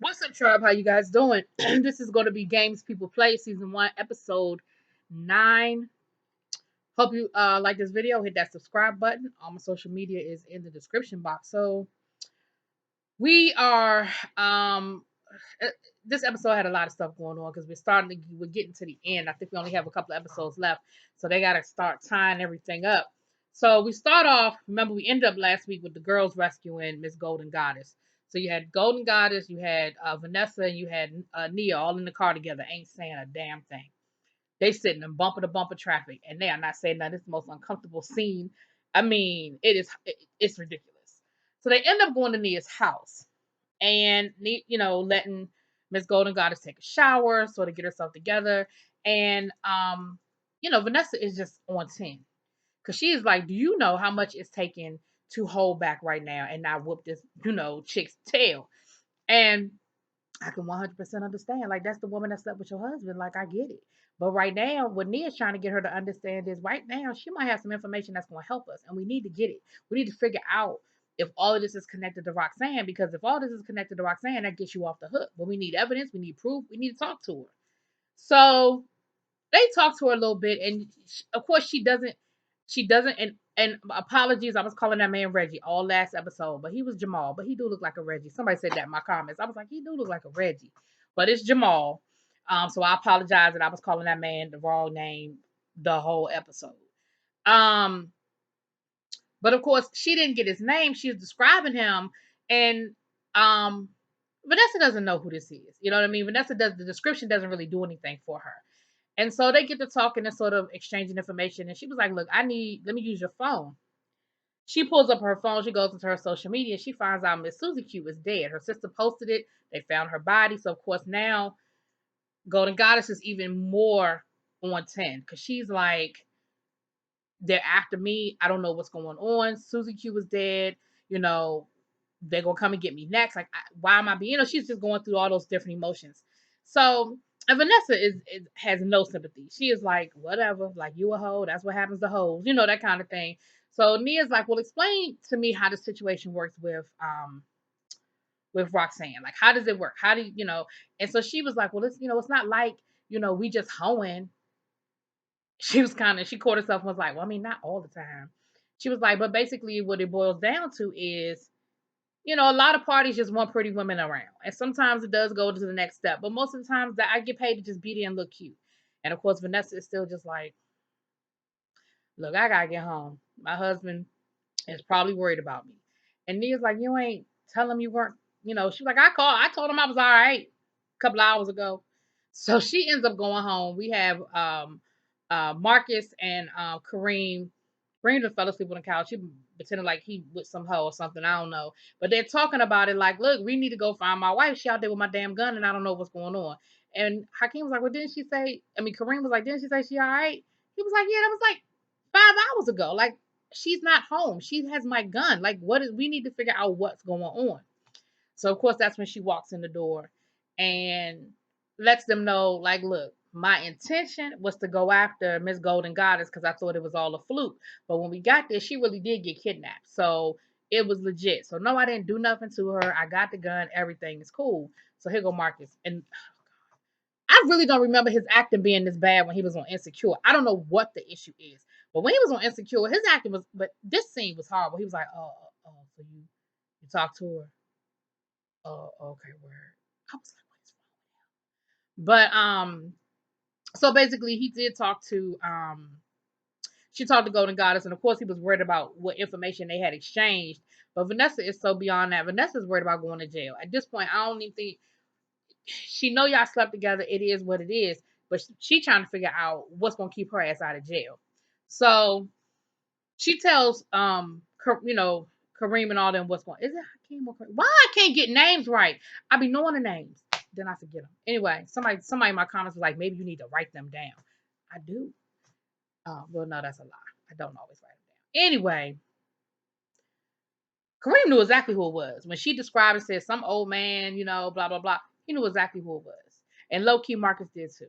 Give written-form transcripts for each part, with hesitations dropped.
What's up, tribe? How you guys doing? This is going to be Games People Play, Season 1, Episode 9. Hope you like this video. Hit that subscribe button. All my social media is in the description box. So we are uh, this episode had a lot of stuff going on because we're getting to the end. I think we only have a couple of episodes left. So they gotta start tying everything up. So we start off, remember we ended up last week with the girls rescuing Miss Golden Goddess. So you had Golden Goddess, you had Vanessa, and you had Nia all in the car together, ain't saying a damn thing. They sitting in bumper to bumper traffic, and they are not saying that. It's the most uncomfortable scene. I mean, it's ridiculous. So they end up going to Nia's house and letting Miss Golden Goddess take a shower, sort of get herself together. And Vanessa is just on 10 because she is like, do you know how much it's taking to hold back right now and not whoop this chick's tail? And I can 100% understand. Like, that's the woman that slept with your husband. Like, I get it. But right now, what Nia's trying to get her to understand is right now, she might have some information that's going to help us. And we need to get it. We need to figure out if all of this is connected to Roxanne. Because if all this is connected to Roxanne, that gets you off the hook. But we need evidence. We need proof. We need to talk to her. So they talk to her a little bit. And of course, she doesn't. And apologies, I was calling that man Reggie all last episode, but he was Jamal. But he do look like a Reggie. Somebody said that in my comments. I was like, he do look like a Reggie, but it's Jamal. So I apologize that I was calling that man the wrong name the whole episode. Um, but of course, she didn't get his name. She was describing him, and um, Vanessa doesn't know who this is. You know what I mean? Vanessa does the description doesn't really do anything for her. And so they get to talking and sort of exchanging information. And she was like, look, let me use your phone. She pulls up her phone. She goes into her social media. She finds out Miss Susie Q is dead. Her sister posted it. They found her body. So, of course, now Golden Goddess is even more on 10 because she's like, they're after me. I don't know what's going on. Susie Q is dead. You know, they're going to come and get me next. Like, why am I being, she's just going through all those different emotions. So, and Vanessa has no sympathy. She is like, whatever, like you a hoe. That's what happens to hoes, that kind of thing. So Nia's like, well, explain to me how the situation works with Roxanne. Like, how does it work? How do you? And so she was like, well, it's not like we just hoeing. She caught herself and was like, well, I mean, not all the time. She was like, but basically, what it boils down to is a lot of parties just want pretty women around. And sometimes it does go to the next step. But most of the times that I get paid to just be there and look cute. And of course, Vanessa is still just like, look, I gotta get home. My husband is probably worried about me. And Nia's like, you ain't tell him you weren't, she was like, I told him I was all right a couple hours ago. So she ends up going home. We have Marcus and Kareem. Kareem just fell asleep on the couch. He pretending like he with some hoe or something. I don't know. But they're talking about it like, look, we need to go find my wife. She out there with my damn gun and I don't know what's going on. And Hakeem was like, well, didn't she say, Kareem was like, didn't she say she all right? He was like, yeah, that was like 5 hours ago. Like, she's not home. She has my gun. Like, we need to figure out what's going on. So of course that's when she walks in the door and lets them know, like, look, my intention was to go after Miss Golden Goddess because I thought it was all a fluke. But when we got there, she really did get kidnapped. So it was legit. So no, I didn't do nothing to her. I got the gun. Everything is cool. So here go Marcus. And I really don't remember his acting being this bad when he was on Insecure. I don't know what the issue is. But when he was on Insecure, his acting was, but this scene was horrible. He was like, so you talked to her. Oh, okay, word. I was like, what is wrong? But so basically he did talk to she talked to Golden Goddess, and of course he was worried about what information they had exchanged. But Vanessa is so beyond that. Vanessa's worried about going to jail. At this point, I don't even think she know y'all slept together. It is what it is. But she trying to figure out what's gonna keep her ass out of jail. So she tells Kareem and all them what's going. Is it Hakeem or Kareem? Why I can't get names right? I be knowing the names, then I forget them. Anyway, somebody in my comments was like, maybe you need to write them down. I do. Well, no, that's a lie. I don't always write them down. Anyway, Kareem knew exactly who it was when she described and said some old man, blah blah blah. He knew exactly who it was, and low key Marcus did too.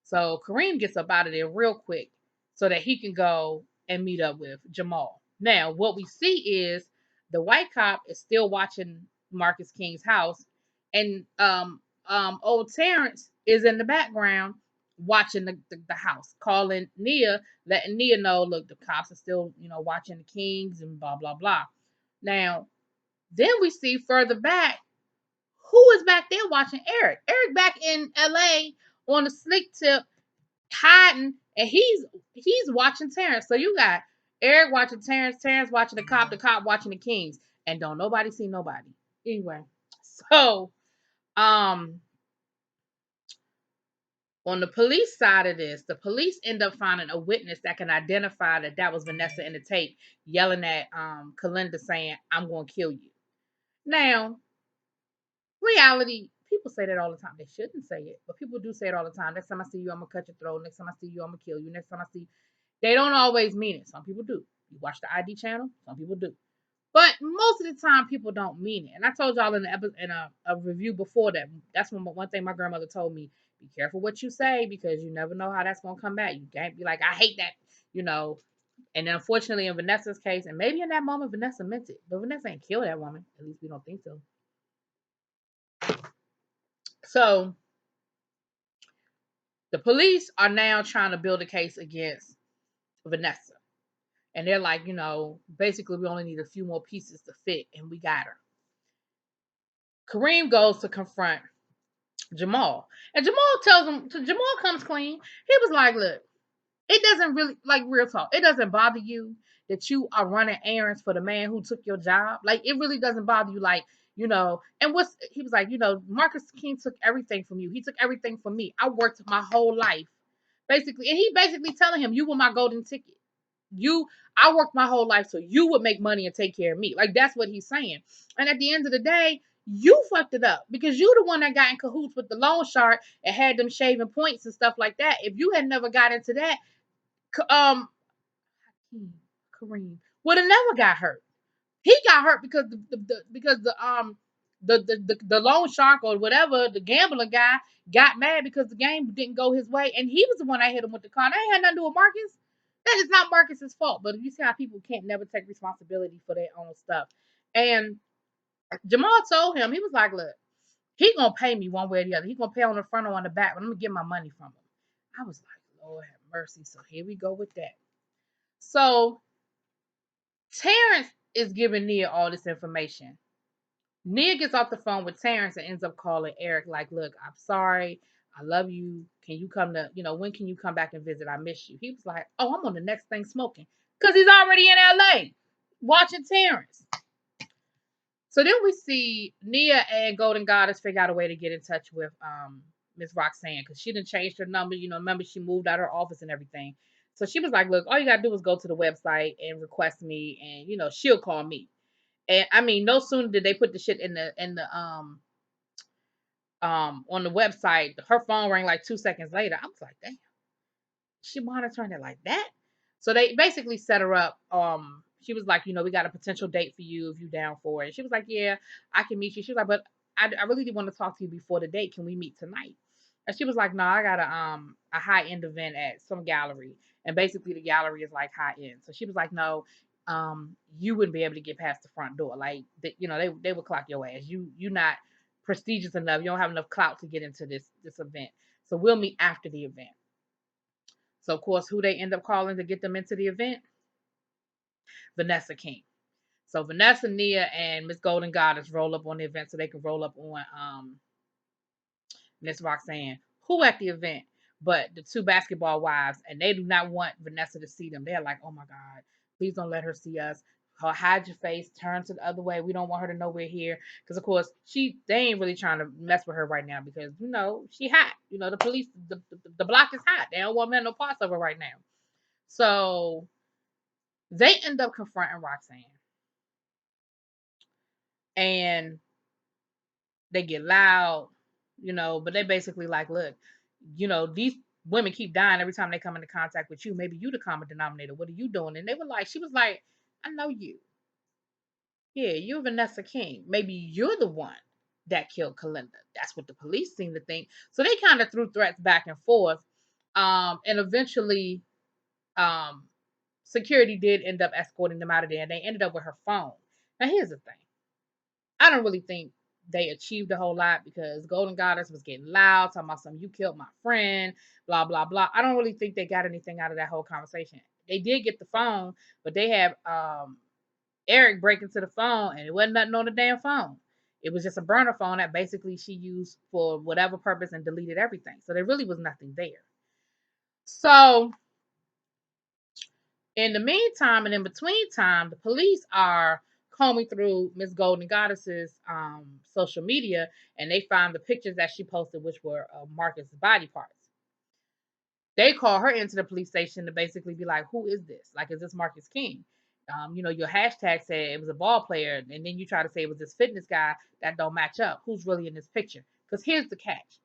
So Kareem gets up out of there real quick so that he can go and meet up with Jamal. Now, what we see is the white cop is still watching Marcus King's house, and old Terrence is in the background watching the house, calling Nia, letting Nia know, look, the cops are still, watching the Kings and blah blah blah. Now, then we see further back who is back there watching Eric. Eric back in LA on the slick tip, hiding, and he's watching Terrence. So you got Eric watching Terrence, Terrence watching the cop watching the Kings, and don't nobody see nobody. Anyway, so um on the police side of this, the police end up finding a witness that can identify that was Vanessa in the tape yelling at Kalinda saying, "I'm going to kill you." Now, reality, people say that all the time. They shouldn't say it, but people do say it all the time. Next time I see you, I'm going to cut your throat. Next time I see you, I'm going to kill you. Next time I see you. They don't always mean it. Some people do. You watch the ID channel, some people do. But most of the time, people don't mean it. And I told y'all in a review before that. That's one thing my grandmother told me: be careful what you say because you never know how that's gonna come back. You can't be like, I hate that, you know. And then unfortunately, in Vanessa's case, and maybe in that moment, Vanessa meant it, but Vanessa ain't kill that woman. At least we don't think so. So the police are now trying to build a case against Vanessa, and they're like, basically, we only need a few more pieces to fit, and we got her. Kareem goes to confront Jamal. And Jamal comes clean. He was like, look, it doesn't really, like, real talk, it doesn't bother you that you are running errands for the man who took your job. Like, it really doesn't bother you. Like, and he was like, Marcus King took everything from you. He took everything from me. I worked my whole life, basically. And he basically telling him, you were my golden ticket. I worked my whole life so you would make money and take care of me. Like, that's what he's saying. And at the end of the day, you fucked it up because you the one that got in cahoots with the loan shark and had them shaving points and stuff like that. If you had never got into that, um, Kareem would have never got hurt. He got hurt because the loan shark or whatever, the gambler guy, got mad because the game didn't go his way, and he was the one that hit him with the car. That ain't had nothing to do with Marcus. That is not Marcus's fault. But you see how people can't never take responsibility for their own stuff. And Jamal told him, he was like, look, he gonna pay me one way or the other. He gonna pay on the front or on the back, but I'm gonna get my money from him. I was like, Lord have mercy. So here we go with that. So Terrence is giving Nia all this information. Nia gets off the phone with Terrence and ends up calling Eric, like, look, I'm sorry. I love you. Can you come when can you come back and visit? I miss you. He was like, oh, I'm on the next thing smoking. Because he's already in LA watching Terrence. So then we see Nia and Golden Goddess figure out a way to get in touch with Miss Roxanne because she didn't change her number. Remember she moved out of her office and everything. So she was like, look, all you got to do is go to the website and request me and, she'll call me. And I mean, no sooner did they put the shit in the on the website, her phone rang like 2 seconds later. I was like, damn, she monitoring it like that. So they basically set her up. She was like, we got a potential date for you if you down for it. She was like, yeah, I can meet you. She was like, but I really did want to talk to you before the date. Can we meet tonight? And she was like, no, I got a high end event at some gallery, and basically the gallery is like high end. So she was like, no, you wouldn't be able to get past the front door. Like, they would clock your ass. You not prestigious enough. You don't have enough clout to get into this event. So we'll meet after the event. So, of course, who they end up calling to get them into the event? Vanessa King. So Vanessa, Nia, and Miss Golden Goddess roll up on the event so they can roll up on Miss Roxanne, who at the event, but the two basketball wives, and they do not want Vanessa to see them. They're like, oh my God, please don't let her see us. Hide your face, turn to the other way. We don't want her to know we're here. Because of course, they ain't really trying to mess with her right now because she hot. The police, the block is hot. They don't want no parts of her right now. So they end up confronting Roxanne. And they get loud, but they basically like, look, these women keep dying every time they come into contact with you. Maybe you the common denominator. What are you doing? And she was like, I know you. Yeah, you're Vanessa King. Maybe you're the one that killed Kalinda. That's what the police seem to think. So they kind of threw threats back and forth. And eventually, security did end up escorting them out of there, and they ended up with her phone. Now, here's the thing. I don't really think they achieved a whole lot because Golden Goddess was getting loud, talking about something, you killed my friend, blah, blah, blah. I don't really think they got anything out of that whole conversation. They did get the phone, but they had Eric break into the phone and it wasn't nothing on the damn phone. It was just a burner phone that basically she used for whatever purpose and deleted everything. So there really was nothing there. So in the meantime and in between time, the police are combing through Miss Golden Goddess's social media and they found the pictures that she posted, which were Marcus's body parts. They call her into the police station to basically be like, who is this? Like, is this Marcus King? Your hashtag said it was a ball player, and then you try to say it was this fitness guy that don't match up. Who's really in this picture? Because here's the catch.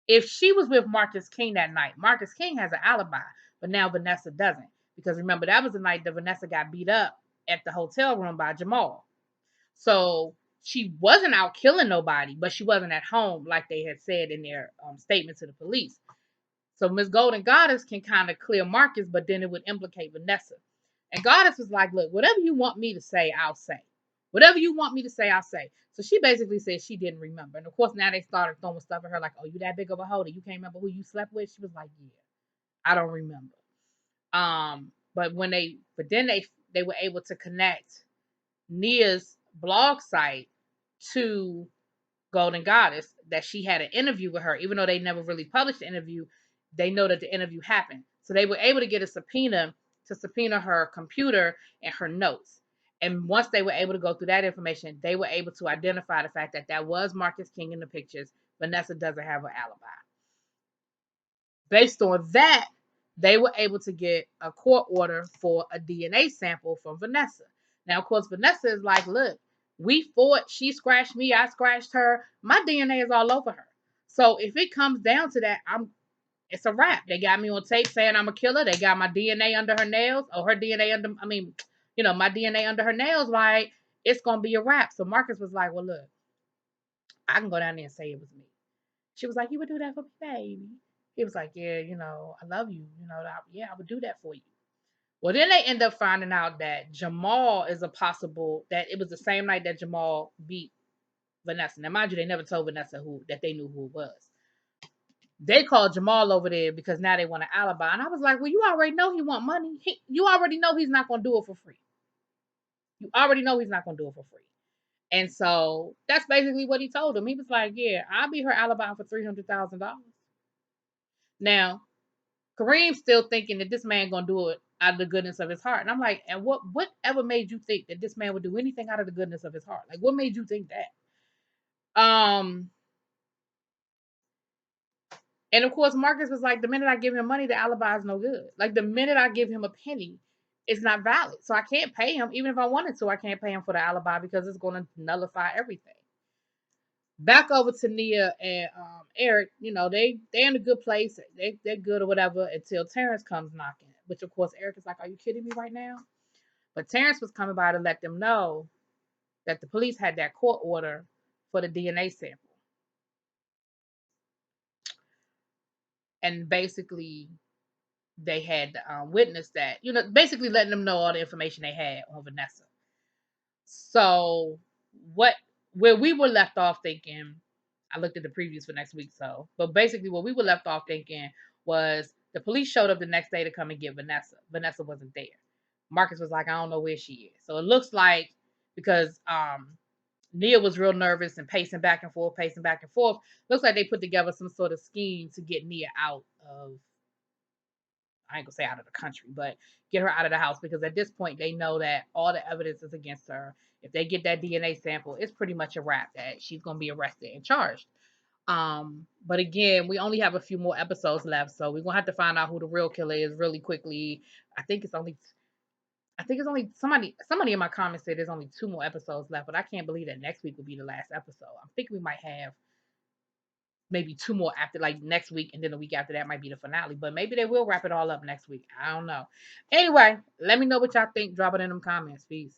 If she was with Marcus King that night, Marcus King has an alibi, but now Vanessa doesn't. Because remember, that was the night that Vanessa got beat up at the hotel room by Jamal. So she wasn't out killing nobody, but she wasn't at home like they had said in their statement to the police. So Miss Golden Goddess can kind of clear Marcus, but then it would implicate Vanessa. And Goddess was like, look, whatever you want me to say, I'll say. Whatever you want me to say, I'll say. So she basically said she didn't remember. And of course, now they started throwing stuff at her like, oh, you that big of a hoe that you can't remember who you slept with? She was like, yeah, I don't remember. But then they were able to connect Nia's blog site to Golden Goddess, that she had an interview with her, even though they never really published the interview. They know that the interview happened, so they were able to get a subpoena to subpoena her computer and her notes. And once they were able to go through that information, they were able to identify the fact that that was Marcus King in the pictures. Vanessa doesn't have an alibi. Based on that, they were able to get a court order for a DNA sample from Vanessa. Now, of course, Vanessa is like, look, we fought. She scratched me. I scratched her. My DNA is all over her. So if it comes down to that, it's a wrap. They got me on tape saying I'm a killer. They got my DNA under her nails, or her DNA under, my DNA under her nails. Like, it's going to be a wrap. So Marcus was like, well, look, I can go down there and say it was me. She was like, you would do that for me, baby. He was like, yeah, I love you. I would do that for you. Well, then they end up finding out that Jamal is a possible, that it was the same night that Jamal beat Vanessa. Now, mind you, they never told Vanessa that they knew who it was. They called Jamal over there because now they want an alibi. And I was like, well, you already know he want money. You already know he's not going to do it for free. You already know he's not going to do it for free. And so that's basically what he told him. He was like, yeah, I'll be her alibi for $300,000. Now, Kareem's still thinking that this man gonna do it out of the goodness of his heart. And I'm like, and whatever made you think that this man would do anything out of the goodness of his heart? Like, what made you think that? And of course, Marcus was like, the minute I give him money, the alibi is no good. Like, the minute I give him a penny, it's not valid. So I can't pay him. Even if I wanted to, I can't pay him for the alibi because it's going to nullify everything. Back over to Nia and Eric, they're in a good place. They're good or whatever until Terrence comes knocking. Which of course Eric is like, are you kidding me right now? But Terrence was coming by to let them know that the police had that court order for the DNA sample. And basically they had witnessed that, basically letting them know all the information they had on Vanessa. So where we were left off thinking, I looked at the previews for next week, but basically what we were left off thinking was the police showed up the next day to come and get Vanessa. Vanessa wasn't there. Marcus was like, I don't know where she is. So it looks like, because Nia was real nervous and pacing back and forth, looks like they put together some sort of scheme to get Nia out of, I ain't gonna say out of the country, but get her out of the house, because at this point they know that all the evidence is against her. If they get that DNA sample, it's pretty much a wrap that she's gonna be arrested and charged. But again, we only have a few more episodes left, so we're gonna have to find out who the real killer is really quickly. I think it's only somebody in my comments said there's only 2 more episodes left, but I can't believe that next week will be the last episode. I think we might have maybe 2 more after, like, next week, and then the week after that might be the finale. But maybe they will wrap it all up next week. I don't know. Anyway, let me know what y'all think. Drop it in them comments. Peace.